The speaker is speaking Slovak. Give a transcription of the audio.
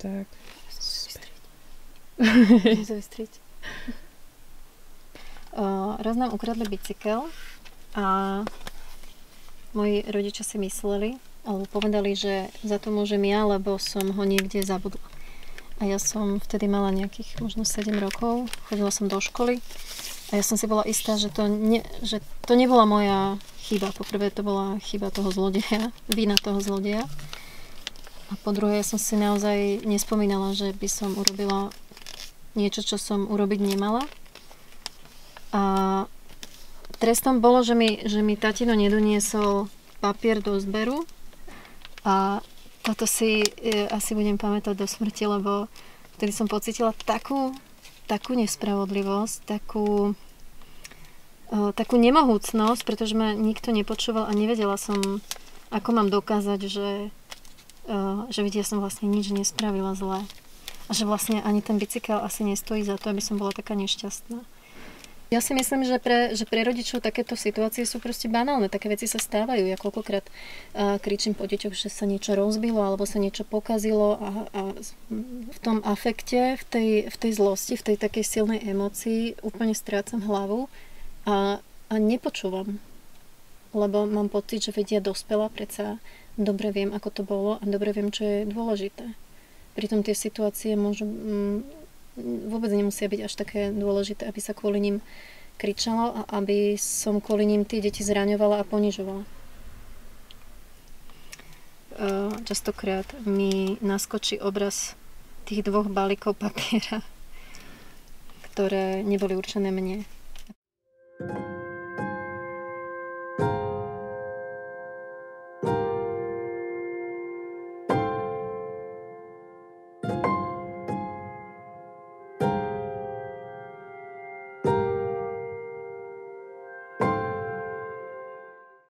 Tak. Raz nám ukradli bicykel a moji rodičia si mysleli, alebo povedali, že za to môžem ja, lebo som ho niekde zabudla. A ja som vtedy mala nejakých možno 7 rokov, chodila som do školy a ja som si bola istá, že to nebola moja chyba. Poprvé to bola chyba toho zlodeja, vina toho zlodeja. A po druhé, ja som si naozaj nespomínala, že by som urobila niečo, čo som urobiť nemala. A trestom bolo, že mi tatino nedoniesol papier do zberu a toto si asi budem pamätať do smrti, lebo vtedy som pocítila takú nespravodlivosť, takú nemohúcnosť, pretože ma nikto nepočúval a nevedela som, ako mám dokázať, že vidia, som vlastne nič nespravila zlé. A že vlastne ani ten bicykel asi nestojí za to, aby som bola taká nešťastná. Ja si myslím, že pre rodičov takéto situácie sú proste banálne. Také veci sa stávajú. Ja koľkokrát kričím po deťoch, že sa niečo rozbilo alebo sa niečo pokazilo a v tom afekte, v tej zlosti, v tej takej silnej emócii úplne strácam hlavu a nepočúvam. Lebo mám pocit, že vedia dospela, predsa dobre viem, ako to bolo a dobre viem, čo je dôležité. Pritom tie situácie vôbec nemusia byť až také dôležité, aby sa kvôli ním kričalo a aby som kvôli ním tie deti zraňovala a ponižovala. Častokrát mi naskočí obraz tých 2 balíkov papiera, ktoré neboli určené mne.